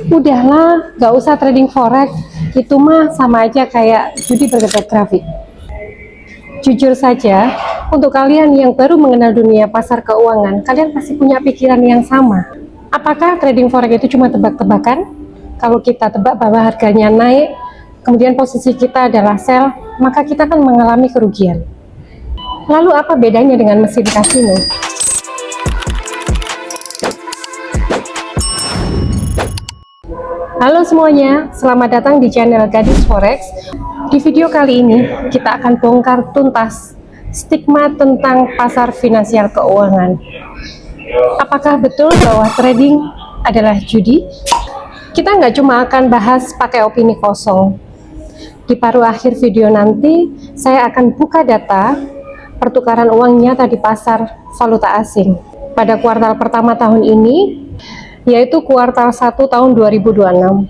Udahlah, gak usah trading forex, itu mah sama aja kayak judi berkedok grafik. Jujur saja, untuk kalian yang baru mengenal dunia pasar keuangan, kalian pasti punya pikiran yang sama. Apakah trading forex itu cuma tebak-tebakan? Kalau kita tebak bahwa harganya naik, kemudian posisi kita adalah sell, maka kita akan mengalami kerugian. Lalu apa bedanya dengan mesin kasino? Halo semuanya, selamat datang di channel Gadis Forex. Di video kali ini, kita akan bongkar tuntas stigma tentang pasar finansial keuangan. Apakah betul bahwa trading adalah judi? Kita nggak cuma akan bahas pakai opini kosong. Di paruh akhir video nanti, saya akan buka data pertukaran uang nyata di pasar valuta asing pada kuartal pertama tahun ini, yaitu kuartal 1 tahun 2026.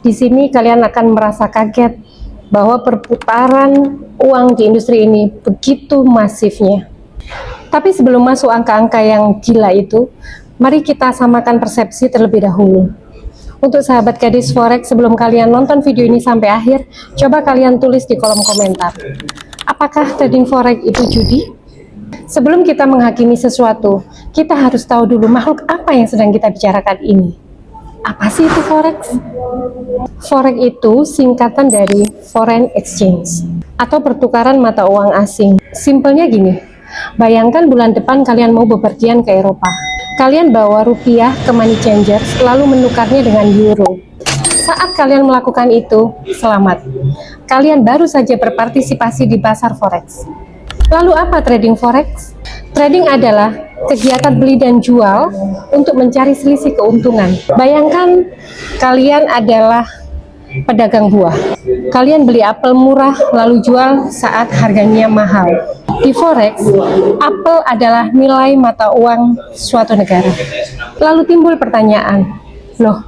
Di sini kalian akan merasa kaget bahwa perputaran uang di industri ini begitu masifnya. Tapi sebelum masuk angka-angka yang gila itu, mari kita samakan persepsi terlebih dahulu. Untuk sahabat Gadis Forex, sebelum kalian nonton video ini sampai akhir, coba kalian tulis di kolom komentar. Apakah trading forex itu judi? Sebelum kita menghakimi sesuatu, kita harus tahu dulu makhluk apa yang sedang kita bicarakan ini. Apa sih itu forex? Forex itu singkatan dari foreign exchange atau pertukaran mata uang asing. Simpelnya gini, bayangkan bulan depan kalian mau bepergian ke Eropa. Kalian bawa rupiah ke money changer, lalu menukarnya dengan euro. Saat kalian melakukan itu, selamat. Kalian baru saja berpartisipasi di pasar forex. Lalu apa trading forex? Trading adalah kegiatan beli dan jual untuk mencari selisih keuntungan. Bayangkan kalian adalah pedagang buah. Kalian beli apel murah lalu jual saat harganya mahal. Di forex, apel adalah nilai mata uang suatu negara. Lalu timbul pertanyaan, loh,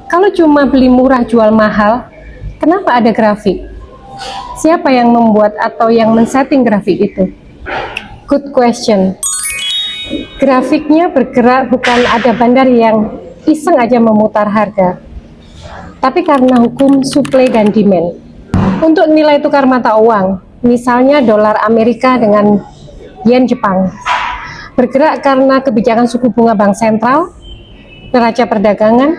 kalau cuma beli murah jual mahal, kenapa ada grafik? Siapa yang membuat atau yang men-setting grafik itu? Good question. Grafiknya bergerak bukan ada bandar yang iseng aja memutar harga, tapi karena hukum supply dan demand. Untuk nilai tukar mata uang, misalnya dolar Amerika dengan yen Jepang, bergerak karena kebijakan suku bunga bank sentral, neraca perdagangan,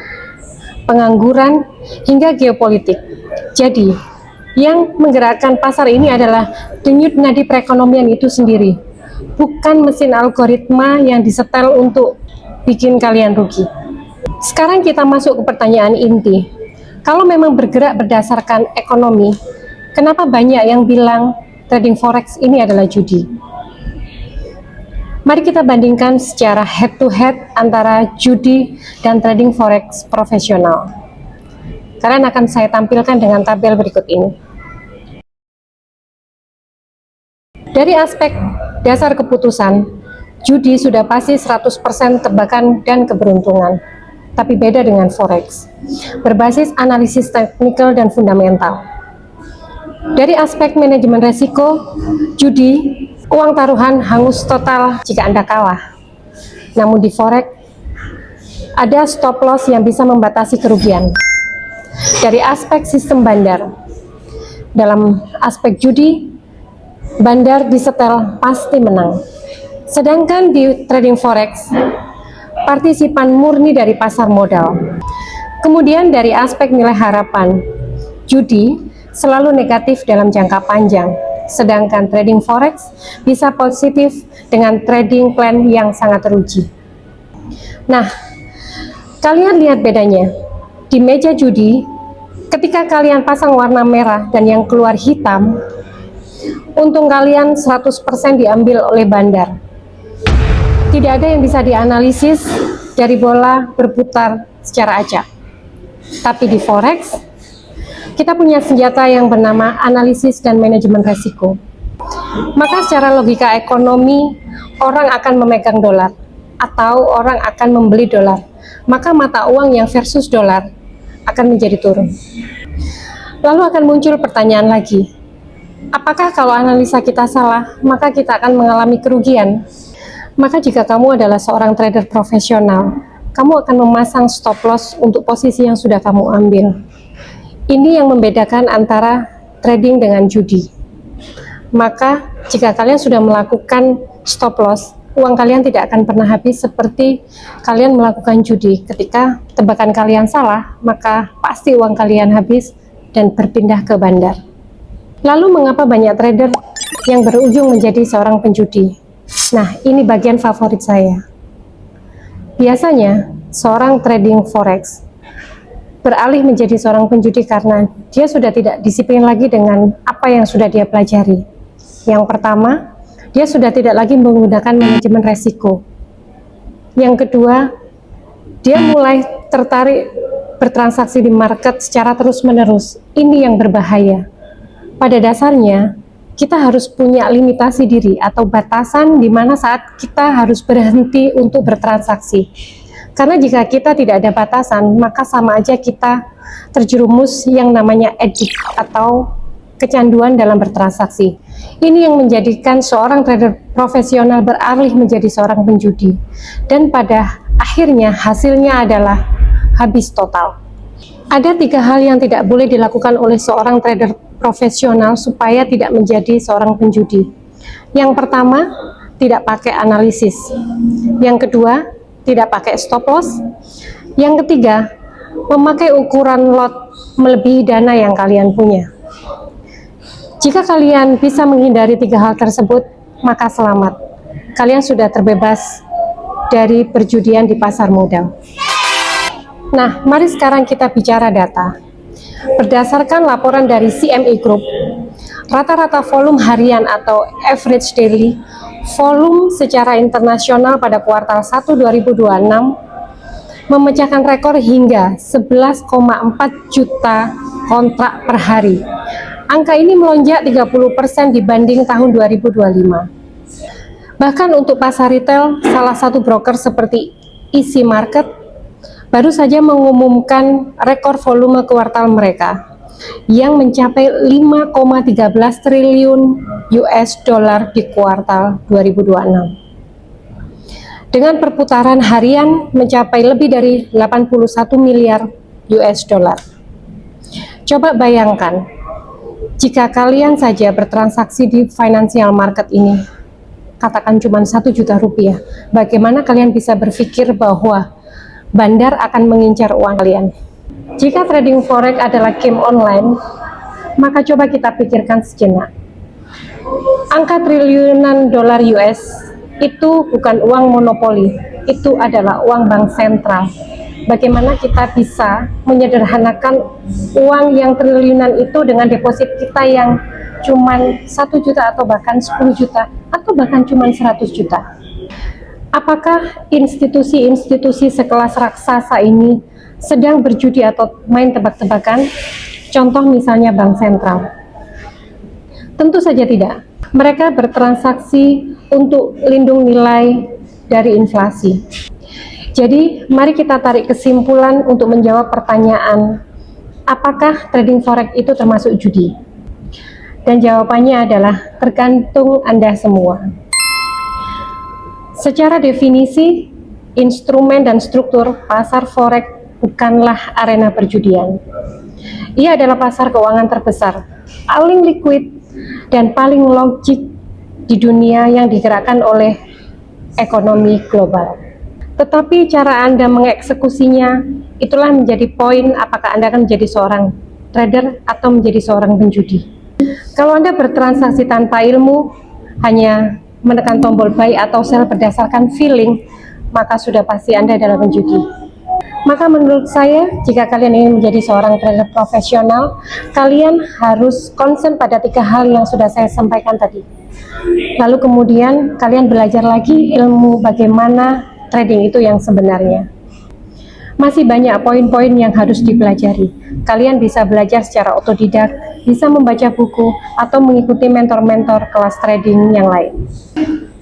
pengangguran, hingga geopolitik. Jadi, yang menggerakkan pasar ini adalah denyut nadi perekonomian itu sendiri, bukan mesin algoritma yang disetel untuk bikin kalian rugi. Sekarang kita masuk ke pertanyaan inti. Kalau memang bergerak berdasarkan ekonomi, kenapa banyak yang bilang trading forex ini adalah judi? Mari kita bandingkan secara head to head antara judi dan trading forex profesional. Kalian akan saya tampilkan dengan tabel berikut ini. Dari aspek dasar keputusan, judi sudah pasti 100% tebakan dan keberuntungan. Tapi beda dengan forex, berbasis analisis teknikal dan fundamental. Dari aspek manajemen resiko, judi, uang taruhan hangus total jika Anda kalah. Namun di forex, ada stop loss yang bisa membatasi kerugian. Dari aspek sistem bandar, dalam aspek judi, bandar disetel pasti menang. Sedangkan di trading forex, partisipan murni dari pasar modal. Kemudian dari aspek nilai harapan, judi selalu negatif dalam jangka panjang, sedangkan trading forex bisa positif dengan trading plan yang sangat teruji. Nah, kalian lihat bedanya. Di meja judi, ketika kalian pasang warna merah dan yang keluar hitam, untung kalian 100% diambil oleh bandar. Tidak ada yang bisa dianalisis dari bola berputar secara acak. Tapi di forex, kita punya senjata yang bernama analisis dan manajemen resiko. Maka secara logika ekonomi, orang akan memegang dolar atau orang akan membeli dolar. Maka mata uang yang versus dolar akan menjadi turun. Lalu akan muncul pertanyaan lagi, apakah kalau analisa kita salah, maka kita akan mengalami kerugian? Maka jika kamu adalah seorang trader profesional, kamu akan memasang stop loss untuk posisi yang sudah kamu ambil. Ini yang membedakan antara trading dengan judi. Maka jika kalian sudah melakukan stop loss, uang kalian tidak akan pernah habis seperti kalian melakukan judi. Ketika tebakan kalian salah, maka pasti uang kalian habis dan berpindah ke bandar. Lalu mengapa banyak trader yang berujung menjadi seorang penjudi? Nah, ini bagian favorit saya. Biasanya, seorang trading forex beralih menjadi seorang penjudi karena dia sudah tidak disiplin lagi dengan apa yang sudah dia pelajari. Yang pertama, dia sudah tidak lagi menggunakan manajemen resiko. Yang kedua, dia mulai tertarik bertransaksi di market secara terus-menerus. Ini yang berbahaya. Pada dasarnya, kita harus punya limitasi diri atau batasan di mana saat kita harus berhenti untuk bertransaksi. Karena jika kita tidak ada batasan, maka sama aja kita terjerumus yang namanya addict atau kecanduan dalam bertransaksi. Ini yang menjadikan seorang trader profesional beralih menjadi seorang penjudi. Dan pada akhirnya hasilnya adalah habis total. Ada 3 hal yang tidak boleh dilakukan oleh seorang trader profesional supaya tidak menjadi seorang penjudi. Yang pertama, tidak pakai analisis. Yang kedua, tidak pakai stop loss. Yang ketiga, memakai ukuran lot melebihi dana yang kalian punya. Jika kalian bisa menghindari 3 hal tersebut, maka selamat. Kalian sudah terbebas dari perjudian di pasar modal. Nah, mari sekarang kita bicara data. Berdasarkan laporan dari CME Group, rata-rata volume harian atau average daily volume secara internasional pada kuartal 1 2026 memecahkan rekor hingga 11,4 juta kontrak per hari. Angka ini melonjak 30% dibanding tahun 2025. Bahkan untuk pasar retail, salah satu broker seperti Easy Market baru saja mengumumkan rekor volume kuartal mereka yang mencapai 5,13 triliun US dollar di kuartal 2026 dengan perputaran harian mencapai lebih dari 81 miliar US dollar. Coba bayangkan jika kalian saja bertransaksi di financial market ini, katakan cuma 1 juta rupiah, bagaimana kalian bisa berpikir bahwa bandar akan mengincar uang kalian? Jika trading forex adalah game online, maka coba kita pikirkan sejenak. Angka triliunan dolar US itu bukan uang monopoli, itu adalah uang bank sentral. Bagaimana kita bisa menyederhanakan uang yang triliunan itu dengan deposit kita yang cuman 1 juta atau bahkan 10 juta atau bahkan cuman 100 juta? Apakah institusi-institusi sekelas raksasa ini sedang berjudi atau main tebak-tebakan? Contoh misalnya bank sentral. Tentu saja tidak. Mereka bertransaksi untuk lindung nilai dari inflasi. Jadi, mari kita tarik kesimpulan untuk menjawab pertanyaan, apakah trading forex itu termasuk judi? Dan jawabannya adalah tergantung Anda semua. Secara definisi, instrumen dan struktur pasar forex bukanlah arena perjudian. Ia adalah pasar keuangan terbesar, paling liquid, dan paling logik di dunia yang digerakkan oleh ekonomi global. Tetapi cara Anda mengeksekusinya, itulah menjadi poin apakah Anda akan menjadi seorang trader atau menjadi seorang penjudi. Kalau Anda bertransaksi tanpa ilmu, hanya menekan tombol buy atau sell berdasarkan feeling, maka sudah pasti Anda adalah penjudi. Maka menurut saya, jika kalian ingin menjadi seorang trader profesional, kalian harus konsen pada 3 hal yang sudah saya sampaikan tadi. Lalu kemudian kalian belajar lagi ilmu bagaimana trading itu yang sebenarnya. Masih banyak poin-poin yang harus dipelajari. Kalian bisa belajar secara otodidak, bisa membaca buku, atau mengikuti mentor-mentor kelas trading yang lain.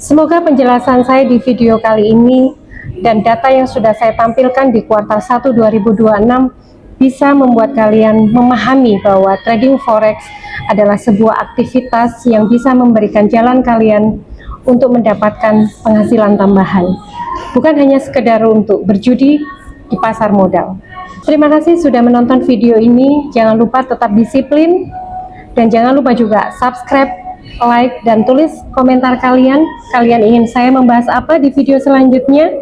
Semoga penjelasan saya di video kali ini dan data yang sudah saya tampilkan di kuartal 1 2026 bisa membuat kalian memahami bahwa trading forex adalah sebuah aktivitas yang bisa memberikan jalan kalian untuk mendapatkan penghasilan tambahan. bukan hanya sekedar untuk berjudi di pasar modal. Terima kasih sudah menonton video ini. Jangan lupa tetap disiplin dan jangan lupa juga subscribe, like, dan tulis komentar kalian. Kalian ingin saya membahas apa di video selanjutnya?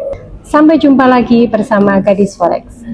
Sampai jumpa lagi bersama Gadis Forex.